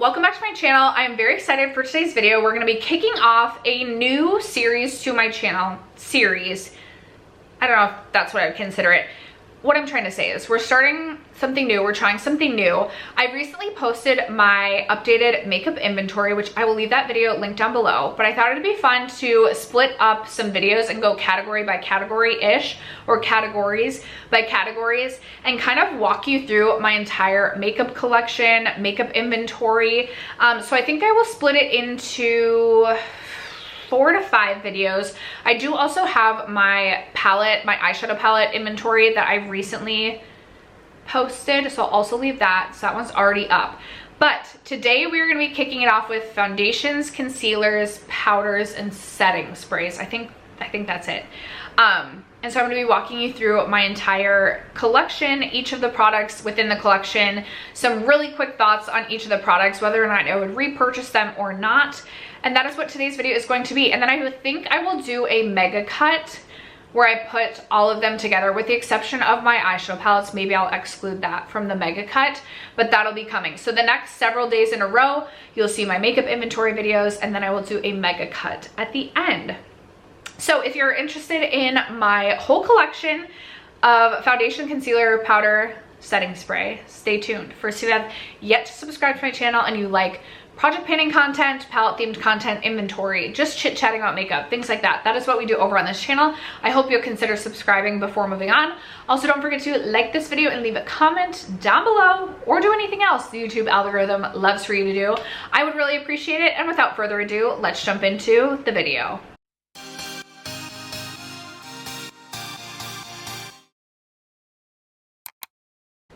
welcome back to my channel. I am very excited for today's video. We're going to be kicking off a new series to my channel. I don't know if that's what I would consider it. What I'm trying to say is we're starting something new. We're trying something new. I recently posted my updated makeup inventory, which I will leave that video linked down below, but I thought it'd be fun to split up some videos and go category by category-ish, or categories by categories, and kind of walk you through my entire makeup collection, makeup inventory. So I think I will split it into 4 to 5 videos. I do also have my palette, my eyeshadow palette inventory that I recently posted, so I'll also leave that. So that one's already up. But today we're going to be kicking it off with foundations, concealers, powders, and setting sprays. I think that's it. And so I'm going to be walking you through my entire collection, each of the products within the collection, some really quick thoughts on each of the products, whether or not I would repurchase them or not. And that is what today's video is going to be. And then I think I will do a mega cut where I put all of them together, with the exception of my eyeshadow palettes. Maybe I'll exclude that from the mega cut, but that'll be coming. So the next several days in a row, you'll see my makeup inventory videos, and then I will do a mega cut at the end. So if you're interested in my whole collection of foundation, concealer, powder, setting spray, stay tuned. First, if you have yet to subscribe to my channel and you like project painting content, palette themed content, inventory, just chit chatting about makeup, things like that, that is what we do over on this channel. I hope you'll consider subscribing before moving on. Also, don't forget to like this video and leave a comment down below, or do anything else the YouTube algorithm loves for you to do. I would really appreciate it. And without further ado, let's jump into the video.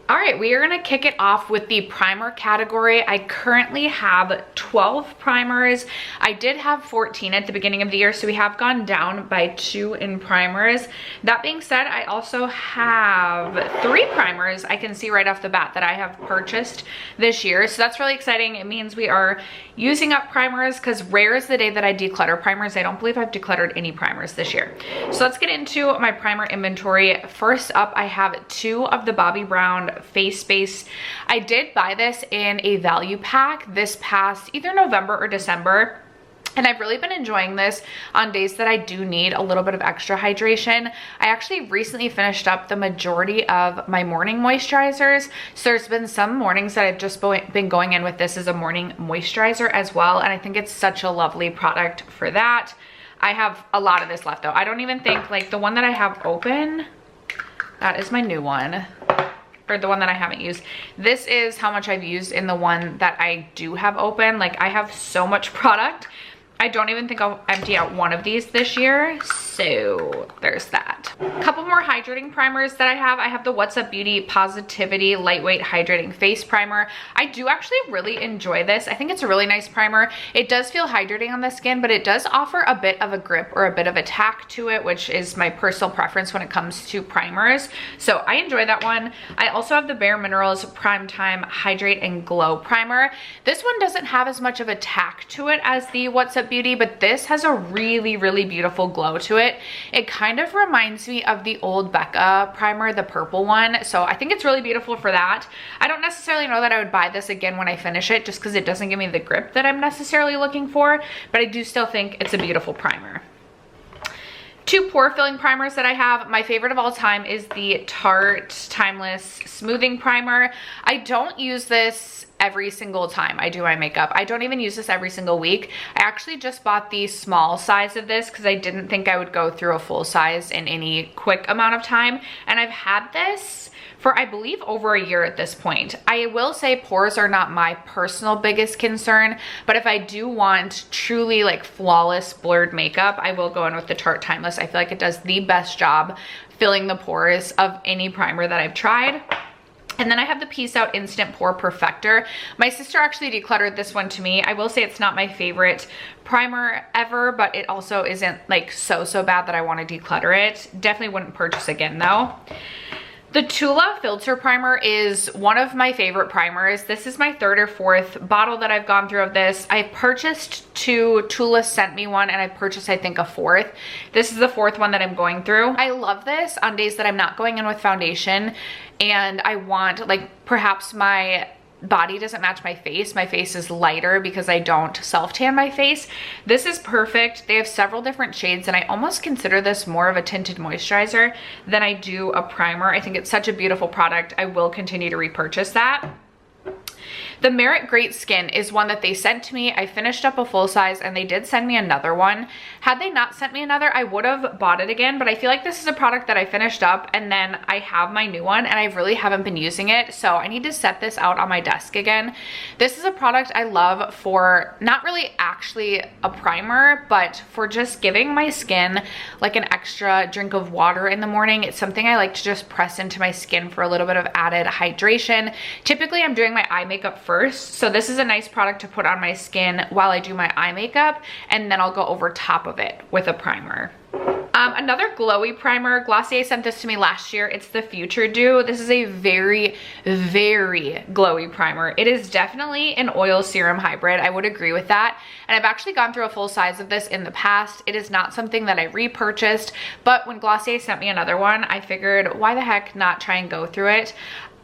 All right, we are gonna kick it off with the primer category. I currently have 12 primers. I did have 14 at the beginning of the year, so we have gone down by 2 in primers. That being said, I also have 3 primers I can see right off the bat that I have purchased this year. So that's really exciting. It means we are using up primers, because rare is the day that I declutter primers. I don't believe I've decluttered any primers this year. So let's get into my primer inventory. First up, I have 2 of the Bobbi Brown Face Base. I did buy this in a value pack this past either November or December, and I've really been enjoying this on days that I do need a little bit of extra hydration. I actually recently finished up the majority of my morning moisturizers, so there's been some mornings that I've just been going in with this as a morning moisturizer as well, and I think it's such a lovely product for that. I have a lot of this left though. I don't even think, like, the one that I have open, that is my new one, or the one that I haven't used. This is how much I've used in the one that I do have open. Like, I have so much product. I don't even think I'll empty out one of these this year. So there's that. A couple more hydrating primers that I have. I have the What's Up Beauty Positivity Lightweight Hydrating Face Primer. I do actually really enjoy this. I think it's a really nice primer. It does feel hydrating on the skin, but it does offer a bit of a grip or a bit of a tack to it, which is my personal preference when it comes to primers. So I enjoy that one. I also have the Bare Minerals Primetime Hydrate and Glow Primer. This one doesn't have as much of a tack to it as the What's Up Beauty, but this has a really, really beautiful glow to it. It kind of reminds me of the old Becca primer, the purple one. So I think it's really beautiful for that. I don't necessarily know that I would buy this again when I finish it, just because it doesn't give me the grip that I'm necessarily looking for, but I do still think it's a beautiful primer. 2 pore filling primers that I have. My favorite of all time is the Tarte Timeless Smoothing Primer. I don't use this every single time I do my makeup. I don't even use this every single week. I actually just bought the small size of this because I didn't think I would go through a full size in any quick amount of time. And I've had this for, I believe, over a year at this point. I will say pores are not my personal biggest concern, but if I do want truly like flawless blurred makeup, I will go in with the Tarte Timeless. I feel like it does the best job filling the pores of any primer that I've tried. And then I have the Peace Out Instant Pore Perfector. My sister actually decluttered this one to me. I will say it's not my favorite primer ever, but it also isn't like so bad that I want to declutter it. Definitely wouldn't purchase again though. The Tula Filter Primer is one of my favorite primers. This is my 3rd or 4th bottle that I've gone through of this. I purchased 2, Tula sent me one, and I purchased, I think, a 4th. This is the 4th one that I'm going through. I love this on days that I'm not going in with foundation and I want, like, perhaps my body doesn't match my face. My face is lighter because I don't self-tan my face. This is perfect. They have several different shades, and I almost consider this more of a tinted moisturizer than I do a primer. I think it's such a beautiful product. I will continue to repurchase that. The Merit Great Skin is one that they sent to me. I finished up a full size, and they did send me another one. Had they not sent me another, I would have bought it again, but I feel like this is a product that I finished up, and then I have my new one, and I really haven't been using it, so I need to set this out on my desk again. This is a product I love for not really actually a primer, but for just giving my skin like an extra drink of water in the morning. It's something I like to just press into my skin for a little bit of added hydration. Typically, I'm doing my eye makeup first, so this is a nice product to put on my skin while I do my eye makeup, and then I'll go over top of it with a primer. Another glowy primer, Glossier sent this to me last year. It's the Future Dew. This is a very, very glowy primer. It is definitely an oil serum hybrid. I would agree with that. And I've actually gone through a full size of this in the past. It is not something that I repurchased, but when Glossier sent me another one, I figured why the heck not try and go through it.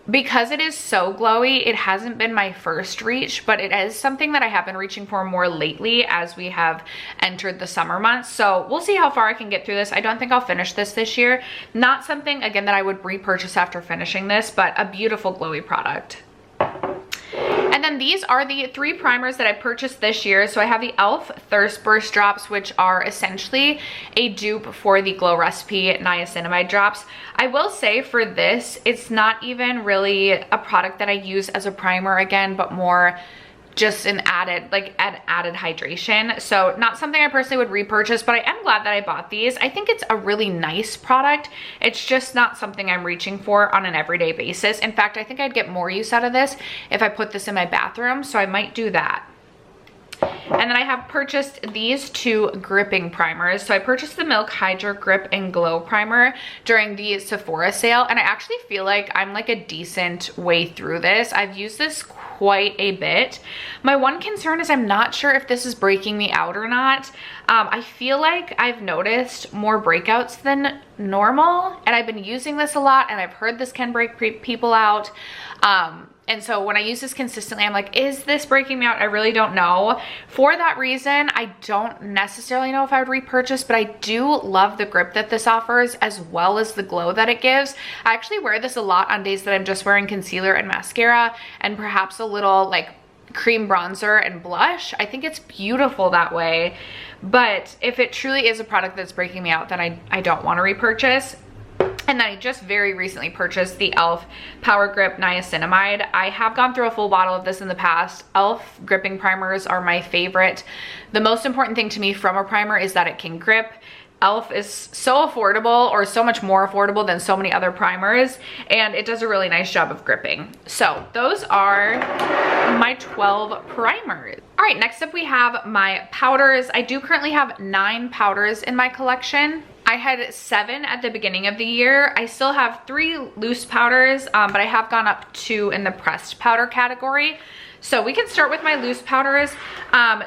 Because it is so glowy, it hasn't been my first reach, but it is something that I have been reaching for more lately as we have entered the summer months. So we'll see how far I can get through this. I don't think I'll finish this year. Not something, again, that I would repurchase after finishing this, but a beautiful glowy product. And then these are the 3 primers that I purchased this year. So I have the e.l.f. Thirst Burst drops, which are essentially a dupe for the Glow Recipe niacinamide drops. I will say for this, it's not even really a product that I use as a primer again, but more just an added hydration. So not something I personally would repurchase, but I am glad that I bought these. I think it's a really nice product. It's just not something I'm reaching for on an everyday basis. In fact, I think I'd get more use out of this if I put this in my bathroom, so I might do that. And then I have purchased these 2 gripping primers. So I purchased the Milk Hydra Grip and Glow Primer during the Sephora sale, and I actually feel like I'm like a decent way through this. I've used this quite a bit. My one concern is I'm not sure if this is breaking me out or not. I feel like I've noticed more breakouts than normal, and I've been using this a lot, and I've heard this can break people out. And so when I use this consistently, I'm like, is this breaking me out? I really don't know. For that reason, I don't necessarily know if I would repurchase, but I do love the grip that this offers as well as the glow that it gives. I actually wear this a lot on days that I'm just wearing concealer and mascara and perhaps a little like cream bronzer and blush. I think it's beautiful that way. But if it truly is a product that's breaking me out, then I don't want to repurchase. And then I just very recently purchased the e.l.f. Power Grip Niacinamide. I have gone through a full bottle of this in the past. e.l.f. gripping primers are my favorite. The most important thing to me from a primer is that it can grip. e.l.f. is so affordable, or so much more affordable than so many other primers, and it does a really nice job of gripping. So those are my 12 primers. All right, next up we have my powders. I do currently have 9 powders in my collection. I had 7 at the beginning of the year. I still have 3 loose powders, but I have gone up 2 in the pressed powder category. So we can start with my loose powders.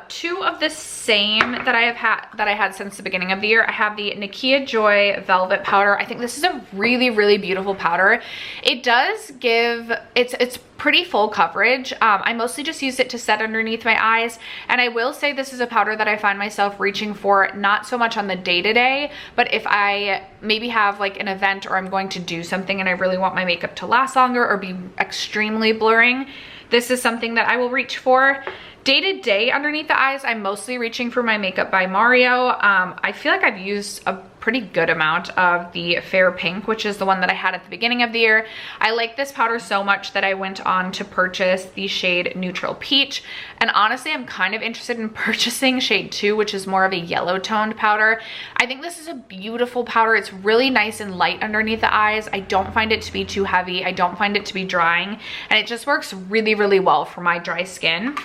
2 of the same that I had since the beginning of the year. I have the Nakia Joy Velvet Powder. I think this is a really, really beautiful powder. It does give, it's pretty full coverage. I mostly just use it to set underneath my eyes. And I will say this is a powder that I find myself reaching for, not so much on the day-to-day, but if I maybe have like an event or I'm going to do something and I really want my makeup to last longer or be extremely blurring, this is something that I will reach for. Day-to-day underneath the eyes, I'm mostly reaching for my Makeup by Mario. I feel like I've used a pretty good amount of the Fair Pink, which is the one that I had at the beginning of the year. I like this powder so much that I went on to purchase the shade Neutral Peach. And honestly, I'm kind of interested in purchasing shade 2, which is more of a yellow toned powder. I think this is a beautiful powder. It's really nice and light underneath the eyes. I don't find it to be too heavy. I don't find it to be drying. And it just works really, really well for my dry skin.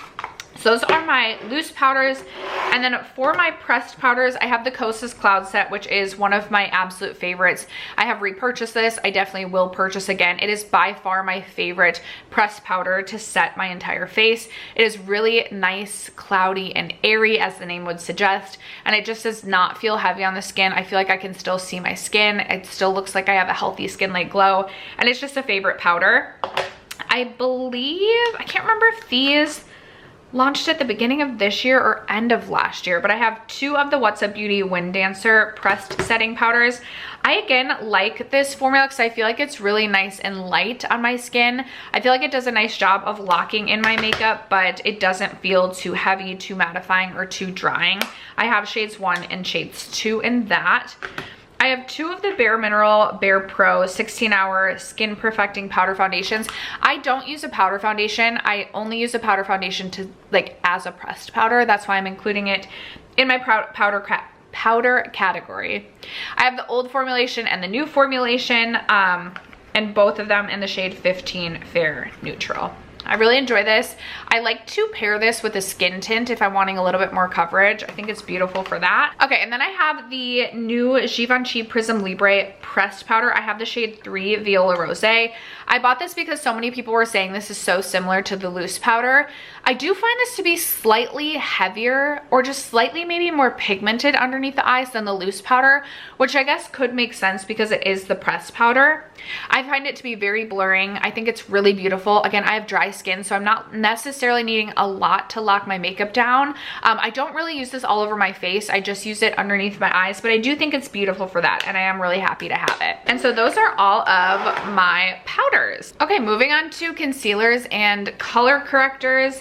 So those are my loose powders. And then for my pressed powders, I have the Kosas Cloud Set, which is one of my absolute favorites. I have repurchased this. I definitely will purchase again. It is by far my favorite pressed powder to set my entire face. It is really nice, cloudy, and airy, as the name would suggest. And it just does not feel heavy on the skin. I feel like I can still see my skin. It still looks like I have a healthy skin-like glow. And it's just a favorite powder. I believe, I can't remember if these launched at the beginning of this year or end of last year, but I have 2 of the What's Up Beauty Wind Dancer pressed setting powders. I again like this formula because I feel like it's really nice and light on my skin. I feel like it does a nice job of locking in my makeup, but it doesn't feel too heavy, too mattifying, or too drying. I have shades 1 and shades 2 in that. I have 2 of the Bare Mineral Bare Pro 16-hour Skin Perfecting Powder Foundations. I don't use a powder foundation. I only use a powder foundation to like as a pressed powder. That's why I'm including it in my powder category. I have the old formulation and the new formulation, and both of them in the shade 15 Fair Neutral. I really enjoy this. I like to pair this with a skin tint if I'm wanting a little bit more coverage. I think it's beautiful for that. Okay, and then I have the new Givenchy Prism Libre pressed powder. I have the shade 3 Viola Rose. I bought this because so many people were saying this is so similar to the loose powder. I do find this to be slightly heavier, or just slightly maybe more pigmented underneath the eyes than the loose powder, which I guess could make sense because it is the pressed powder. I find it to be very blurring. I think it's really beautiful. Again, I have dry skin, so I'm not necessarily needing a lot to lock my makeup down. I don't really use this all over my face. I just use it underneath my eyes, but I do think it's beautiful for that, and I am really happy to have it. And so those are all of my powders. Okay, moving on to concealers and color correctors.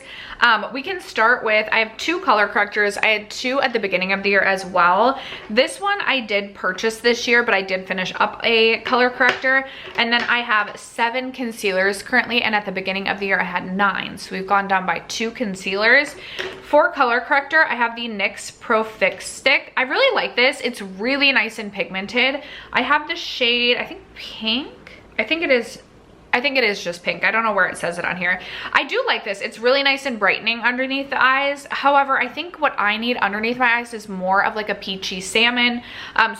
We can start with, I have 2 color correctors. I had 2 at the beginning of the year as well. This one I did purchase this year, but I did finish up a color corrector. And then I have 7 concealers currently, and at the beginning of the year I had 9. So we've gone down by 2 concealers. For color corrector, I have the NYX Pro Fix Stick. I really like this. It's really nice and pigmented. I have the shade, I think pink. I think it is just pink. I don't know where it says it on here. I do like this. It's really nice and brightening underneath the eyes. However, I think what I need underneath my eyes is more of like a peachy salmon.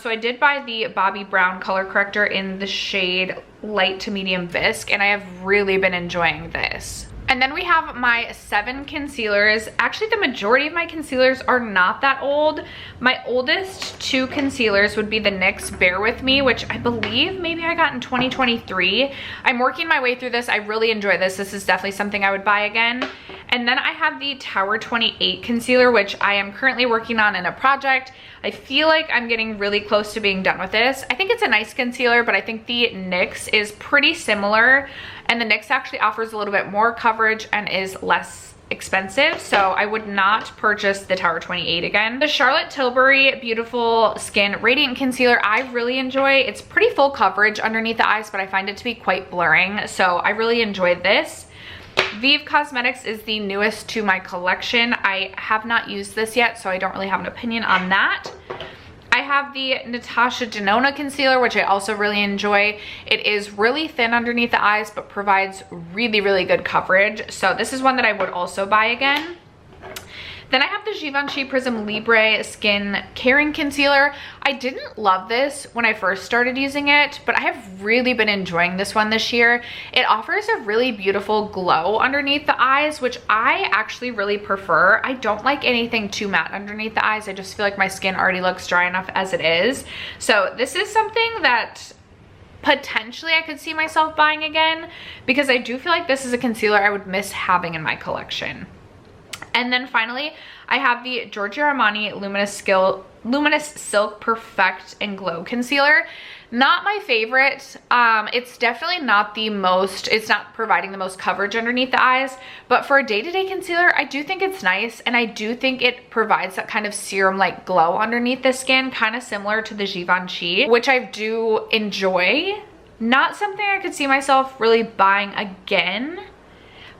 So I did buy the Bobbi Brown color corrector in the shade light to medium bisque, and I have really been enjoying this. And then we have my 7 concealers. Actually, the majority of my concealers are not that old. My oldest 2 concealers would be the NYX Bear With Me, which I believe maybe I got in 2023. I'm working my way through this. I really enjoy this. This is definitely something I would buy again. And then I have the Tower 28 concealer, which I am currently working on in a project. I feel like I'm getting really close to being done with this. I think it's a nice concealer, but I think the NYX is pretty similar. And the NYX actually offers a little bit more coverage and is less expensive, so I would not purchase the Tower 28 again. The Charlotte Tilbury Beautiful Skin Radiant Concealer I really enjoy. It's pretty full coverage underneath the eyes, but I find it to be quite blurring, so I really enjoyed this. Vive Cosmetics is the newest to my collection. I have not used this yet, so I don't really have an opinion on that. I have the Natasha Denona concealer, which I also really enjoy. It is really thin underneath the eyes, but provides really, really good coverage. So this is one that I would also buy again. Then I have the Givenchy Prism Libre Skin Caring Concealer. I didn't love this when I first started using it, but I have really been enjoying this one this year. It offers a really beautiful glow underneath the eyes, which I actually really prefer. I don't like anything too matte underneath the eyes. I just feel like my skin already looks dry enough as it is. So this is something that potentially I could see myself buying again, because I do feel like this is a concealer I would miss having in my collection. And then finally, I have the Giorgio Armani Luminous Silk Perfect and Glow Concealer. Not my favorite. It's definitely not the most, it's not providing the most coverage underneath the eyes, but for a day-to-day concealer, I do think it's nice, and I do think it provides that kind of serum-like glow underneath the skin, kind of similar to the Givenchy, which I do enjoy. Not something I could see myself really buying again,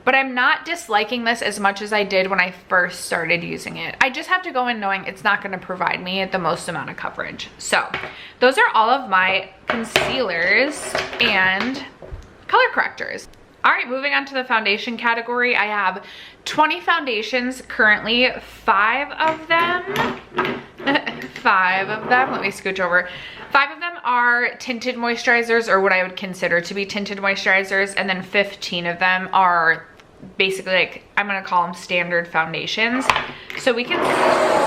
but I'm not disliking this as much as I did when I first started using it. I just have to go in knowing it's not going to provide me the most amount of coverage. So those are all of my concealers and color correctors. All right, moving on to the foundation category. I have 20 foundations currently. 5 of them, let me scooch over. 5 of them are tinted moisturizers, or what I would consider to be tinted moisturizers, and then 15 of them are basically, like, I'm gonna call them standard foundations. So we can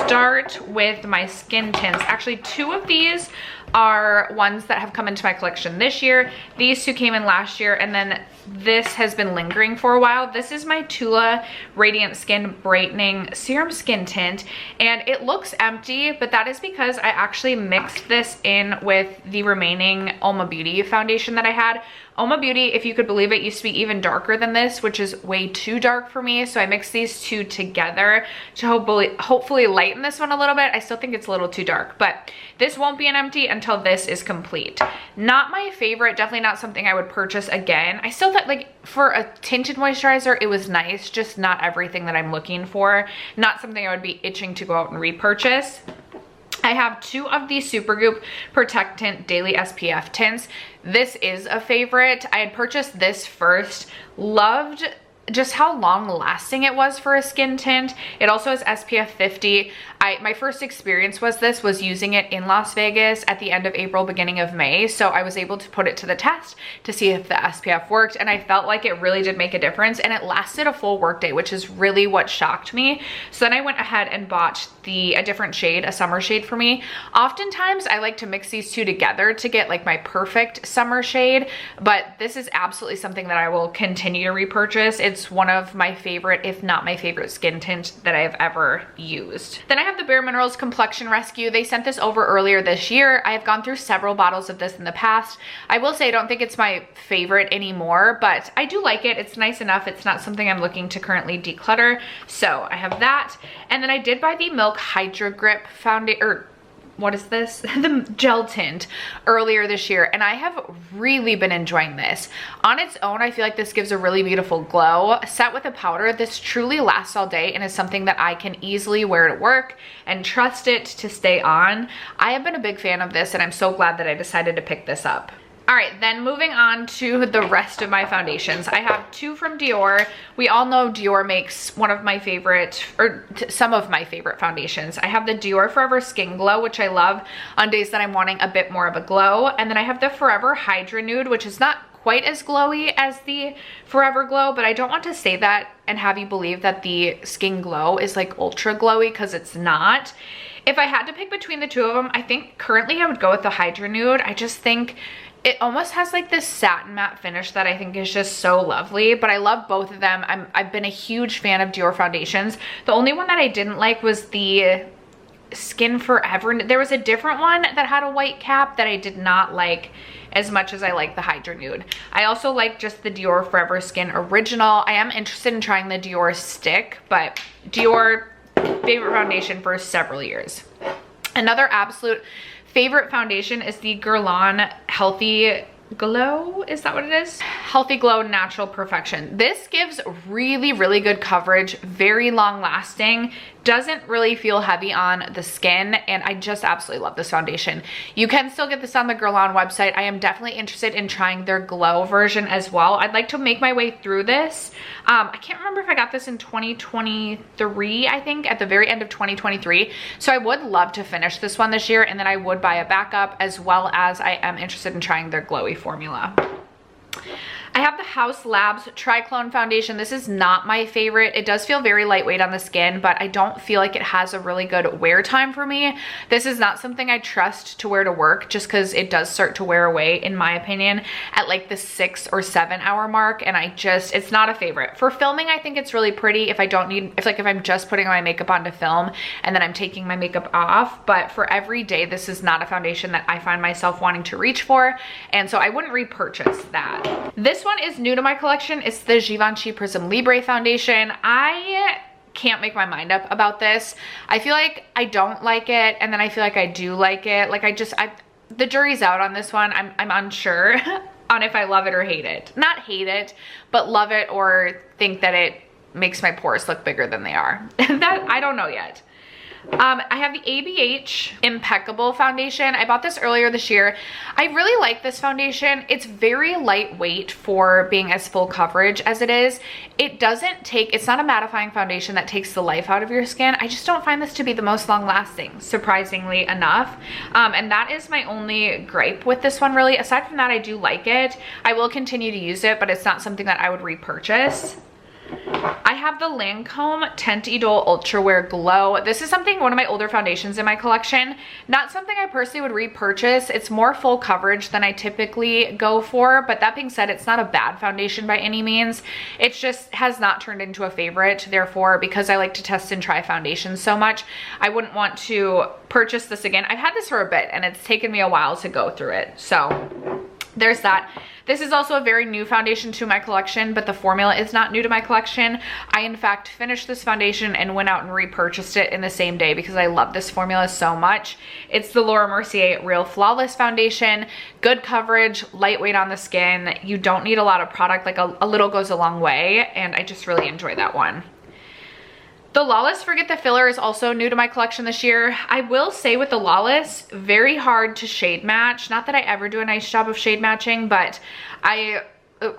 start with my skin tints. Actually, 2 of these are ones that have come into my collection this year. These 2 came in last year, and then this has been lingering for a while. This is my Tula Radiant Skin Brightening Serum Skin Tint, and it looks empty, but that is because I actually mixed this in with the remaining Oma Beauty foundation that I had. Oma Beauty, if you could believe it, used to be even darker than this, which is way too dark for me. So I mixed these 2 together to hopefully lighten this one a little bit. I still think it's a little too dark, but this won't be an empty until this is complete. Not my favorite, definitely not something I would purchase again. I still thought, like, for a tinted moisturizer, it was nice, just not everything that I'm looking for. Not something I would be itching to go out and repurchase. I have 2 of the Supergoop Protect Tint Daily SPF tints. This is a favorite. I had purchased this first, loved just how long lasting it was for a skin tint. It also has SPF 50. My first experience was using it in Las Vegas at the end of April, beginning of May. So I was able to put it to the test to see if the SPF worked, and I felt like it really did make a difference, and it lasted a full workday, which is really what shocked me. So then I went ahead and bought a different shade, a summer shade for me. Oftentimes I like to mix these 2 together to get like my perfect summer shade, but this is absolutely something that I will continue to repurchase. It's one of my favorite, if not my favorite, skin tint that I've ever used. Then I have the Bare Minerals Complexion Rescue. They sent this over earlier this year. I have gone through several bottles of this in the past. I will say I don't think it's my favorite anymore, but I do like it. It's nice enough. It's not something I'm looking to currently declutter. So I have that. And then I did buy the Milk Hydra Grip foundation, or what is this? The gel tint earlier this year, and I have really been enjoying this. On its own, I feel like this gives a really beautiful glow. Set with a powder, this truly lasts all day and is something that I can easily wear to work and trust it to stay on. I have been a big fan of this, and I'm so glad that I decided to pick this up. All right, then moving on to the rest of my foundations. I have 2 from Dior. We all know Dior makes one of my favorite, or some of my favorite foundations. I have the Dior Forever Skin Glow, which I love on days that I'm wanting a bit more of a glow. And then I have the Forever Hydra Nude, which is not quite as glowy as the Forever Glow, but I don't want to say that and have you believe that the Skin Glow is like ultra glowy, because it's not. If I had to pick between the 2 of them, I think currently I would go with the Hydra Nude. I just think it almost has like this satin matte finish that I think is just so lovely, but I love both of them. I've been a huge fan of Dior foundations. The only one that I didn't like was the Skin Forever. There was a different one that had a white cap that I did not like as much as I like the Hydra Nude. I also like just the Dior Forever Skin Original. I am interested in trying the Dior Stick, but Dior, favorite foundation for several years. Another absolute favorite foundation is the Guerlain Healthy Glow. Is that what it is? Healthy Glow Natural Perfection. This gives really, really good coverage, very long lasting, doesn't really feel heavy on the skin, and I just absolutely love this foundation. You can still get this on the Guerlain website. I am definitely interested in trying their glow version as well. I'd like to make my way through this. I can't remember if I got this in 2023, I think, at the very end of 2023. So I would love to finish this one this year, and then I would buy a backup, as well as I am interested in trying their glowy formula. I have the Haus Labs Triclone Foundation. This is not my favorite. It does feel very lightweight on the skin, but I don't feel like it has a really good wear time for me. This is not something I trust to wear to work, just because it does start to wear away, in my opinion, at like the 6 or 7 hour mark, and it's not a favorite. For filming, I think it's really pretty if I'm just putting my makeup on to film and then I'm taking my makeup off, but for every day, this is not a foundation that I find myself wanting to reach for, and so I wouldn't repurchase that. This one is new to my collection. It's the Givenchy Prism Libre foundation. I can't make my mind up about this. I feel like I don't like it, and then I feel like I do like it. Like the jury's out on this one. I'm unsure on if I love it or hate it. Not hate it, but love it or think that it makes my pores look bigger than they are. That I don't know yet. I have the ABH Impeccable foundation. I bought this earlier this year. I really like this foundation. It's very lightweight for being as full coverage as it is. It's not a mattifying foundation that takes the life out of your skin. I just don't find this to be the most long lasting, surprisingly enough. And that is my only gripe with this one, really. Aside from that, I do like it. I will continue to use it, but it's not something that I would repurchase. I have the Lancome Tint Idole Ultra Wear Glow. This is one of my older foundations in my collection. Not something I personally would repurchase. It's more full coverage than I typically go for, but that being said, it's not a bad foundation by any means. It just has not turned into a favorite. Therefore, because I like to test and try foundations so much, I wouldn't want to purchase this again. I've had this for a bit and it's taken me a while to go through it. So there's that. This is also a very new foundation to my collection, but the formula is not new to my collection. I, in fact, finished this foundation and went out and repurchased it in the same day because I love this formula so much. It's the Laura Mercier Real Flawless Foundation. Good coverage, lightweight on the skin. You don't need a lot of product, like a little goes a long way, and I just really enjoy that one. The Lawless Forget the Filler is also new to my collection this year. I will say with the Lawless, very hard to shade match. Not that I ever do a nice job of shade matching, but I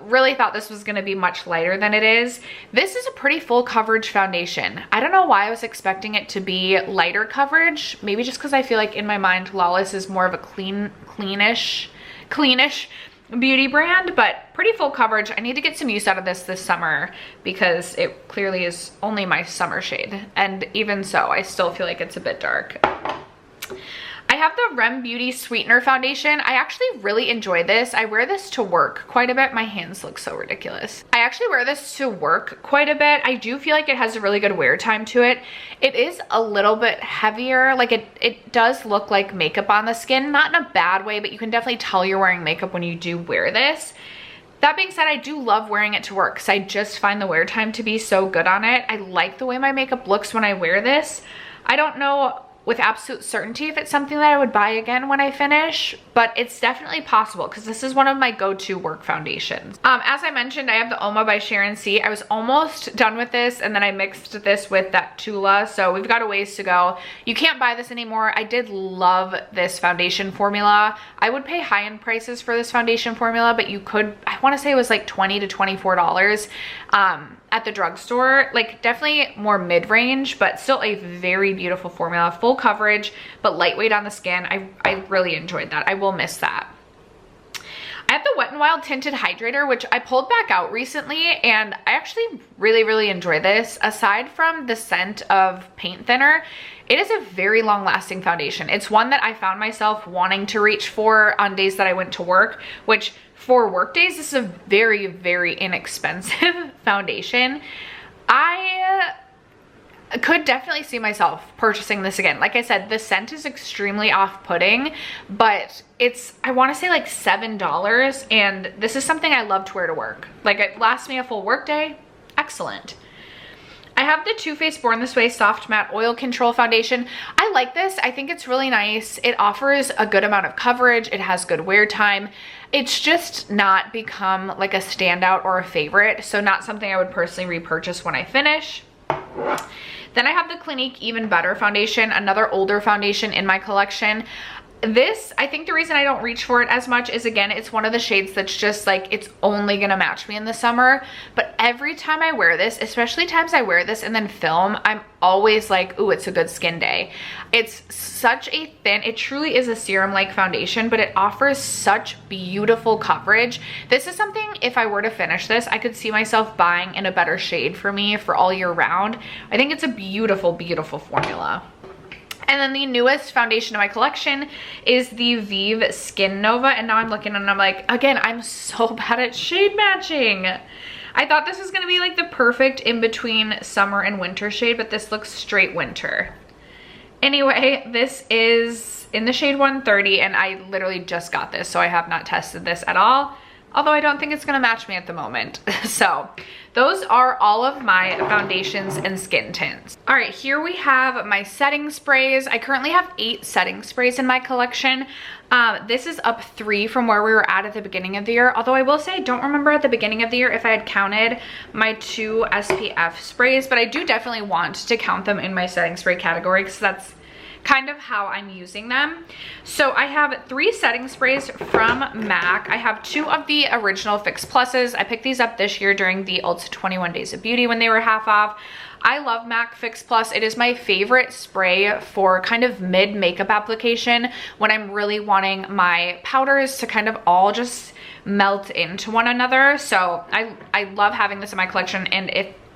really thought this was gonna be much lighter than it is. This is a pretty full coverage foundation. I don't know why I was expecting it to be lighter coverage. Maybe just because I feel like in my mind, Lawless is more of a cleanish beauty brand, but pretty full coverage. I need to get some use out of this summer because it clearly is only my summer shade, and even so I still feel like it's a bit dark. I have the Rem Beauty Sweetener Foundation. I actually really enjoy this. I wear this to work quite a bit. My hands look so ridiculous. I actually wear this to work quite a bit. I do feel like it has a really good wear time to it. It is a little bit heavier. Like it does look like makeup on the skin, not in a bad way, but you can definitely tell you're wearing makeup when you do wear this. That being said, I do love wearing it to work because I just find the wear time to be so good on it. I like the way my makeup looks when I wear this. I don't know with absolute certainty if it's something that I would buy again when I finish, but it's definitely possible because this is one of my go-to work foundations. As I mentioned, I have the Oma by Sharon C. I was almost done with this and then I mixed this with that Tula, so we've got a ways to go. You can't buy this anymore. I did love this foundation formula. I would pay high-end prices for this foundation formula, but you could, I want to say it was like $20 to $24 at the drugstore. Like definitely more mid-range, but still a very beautiful formula. Full coverage, but lightweight on the skin. I really enjoyed that. I will miss that. I have the Wet n Wild Tinted Hydrator, which I pulled back out recently, and I actually really enjoy this. Aside from the scent of paint thinner, it is a very long-lasting foundation. It's one that I found myself wanting to reach for on days that I went to work, which for work days, this is a very inexpensive foundation. I could definitely see myself purchasing this again. Like I said, the scent is extremely off-putting, but it's, I want to say like $7, and this is something I love to wear to work. Like it lasts me a full work day. Excellent. I have the Too Faced Born This Way Soft Matte Oil Control Foundation. I like this. I think it's really nice. It offers a good amount of coverage. It has good wear time. It's just not become like a standout or a favorite, so not something I would personally repurchase when I finish. Then I have the Clinique Even Better Foundation, another older foundation in my collection. This, I think the reason I don't reach for it as much is, again, it's one of the shades that's just like, it's only gonna match me in the summer. But every time I wear this, especially times I wear this and then film, I'm always like, ooh, it's a good skin day. It's such a thin, it truly is a serum-like foundation, but it offers such beautiful coverage. This is something, if I were to finish this, I could see myself buying in a better shade for me for all year round. I think it's a beautiful formula. And then the newest foundation in my collection is the Vive Skin Nova. And now I'm looking and I'm like, again, I'm so bad at shade matching. I thought this was gonna be like the perfect in-between summer and winter shade, but this looks straight winter. Anyway, this is in the shade 130, and I literally just got this, so I have not tested this at all. Although I don't think it's gonna match me at the moment. So those are all of my foundations and skin tints. All right, here we have my setting sprays. I currently have 8 setting sprays in my collection. This is up 3 from where we were at the beginning of the year. Although I will say I don't remember at the beginning of the year if I had counted my 2 SPF sprays, but I do definitely want to count them in my setting spray category because that's kind of how I'm using them. So I have 3 setting sprays from MAC. I have 2 of the original Fix Pluses. I picked these up this year during the Ulta 21 Days of Beauty when they were half off. I love MAC Fix Plus. It is my favorite spray for kind of mid makeup application when I'm really wanting my powders to kind of all just melt into one another. So I love having this in my collection, and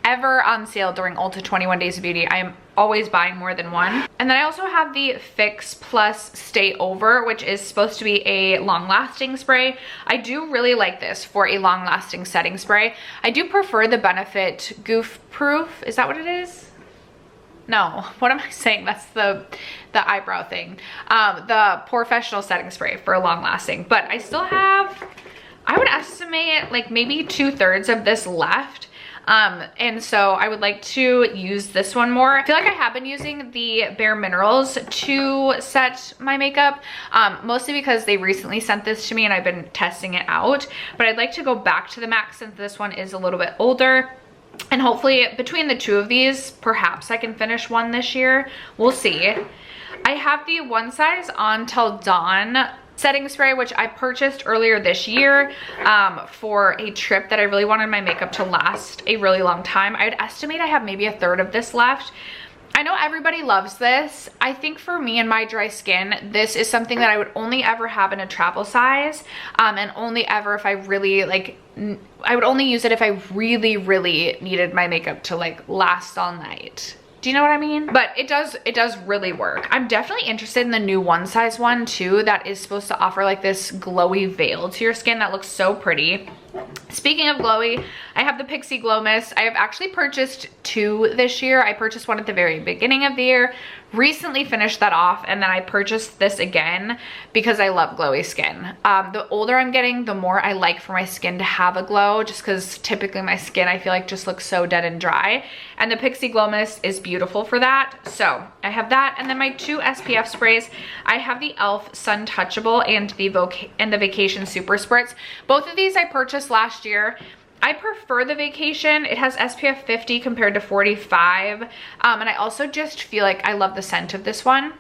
ever on sale during Ulta 21 Days of Beauty. I am always buying more than one. And then I also have the Fix Plus Stay Over, which is supposed to be a long-lasting spray. I do really like this for a long-lasting setting spray. I do prefer the Benefit Goof Proof. Is that what it is? No, what am I saying? That's the eyebrow thing. The Professional setting spray for long lasting. But I still have, I would estimate like maybe 2/3 of this left. And so I would like to use this one more. I feel like I have been using the Bare Minerals to set my makeup, mostly because they recently sent this to me and I've been testing it out. But I'd like to go back to the MAC since this one is a little bit older. And hopefully between the two of these, perhaps I can finish one this year. We'll see. I have the One Size On Till Dawn setting spray, which I purchased earlier this year for a trip that I really wanted my makeup to last a really long time. I would estimate I have maybe 1/3 of this left. I know everybody loves this. I think for me and my dry skin, this is something that I would only ever have in a travel size, and only ever if I really like, I would only use it if I really, really needed my makeup to like last all night. Do you know what I mean? But it does really work. I'm definitely interested in the new One Size one too, that is supposed to offer like this glowy veil to your skin that looks so pretty. Speaking of glowy, I have the Pixi Glow Mist. I have actually purchased 2 this year. I purchased one at the very beginning of the year, recently finished that off, and then I purchased this again because I love glowy skin. The older I'm getting, the more I like for my skin to have a glow, just because typically my skin I feel like just looks so dead and dry. And the Pixi Glow Mist is beautiful for that. So I have that, and then my 2 SPF sprays. I have the e.l.f. Sun Touchable and the Vacation Super Spritz. Both of these I purchased last year. I prefer the Vacation. It has SPF 50 compared to 45. And I also just feel like I love the scent of this one.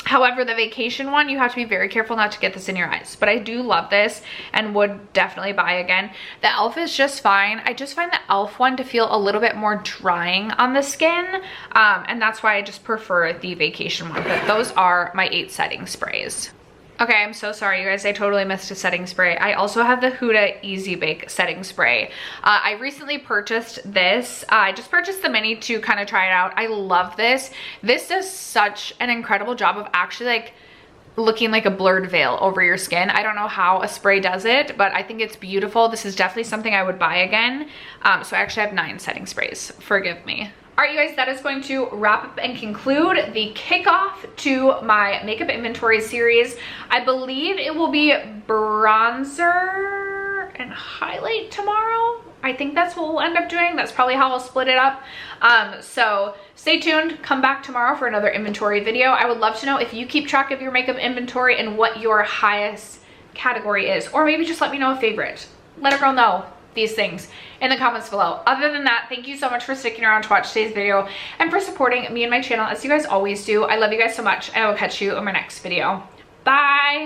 However, the Vacation one, you have to be very careful not to get this in your eyes. But I do love this and would definitely buy again. The e.l.f. is just fine. I just find the e.l.f. one to feel a little bit more drying on the skin. And that's why I just prefer the Vacation one. But those are my 8 setting sprays. Okay, I'm so sorry, you guys. I totally missed a setting spray. I also have the Huda Easy Bake setting spray. I recently purchased this. I just purchased the mini to kind of try it out. I love this. This does such an incredible job of actually like looking like a blurred veil over your skin. I don't know how a spray does it, but I think it's beautiful. This is definitely something I would buy again. So I actually have 9 setting sprays. Forgive me. All right, you guys, that is going to wrap up and conclude the kickoff to my makeup inventory series. I believe it will be bronzer and highlight tomorrow. I think that's what we'll end up doing. That's probably how I'll split it up. So stay tuned. Come back tomorrow for another inventory video. I would love to know if you keep track of your makeup inventory and what your highest category is. Or maybe just let me know a favorite. Let a girl know these things in the comments below. Other than that, thank you so much for sticking around to watch today's video and for supporting me and my channel as you guys always do. I love you guys so much, and I will catch you in my next video. Bye.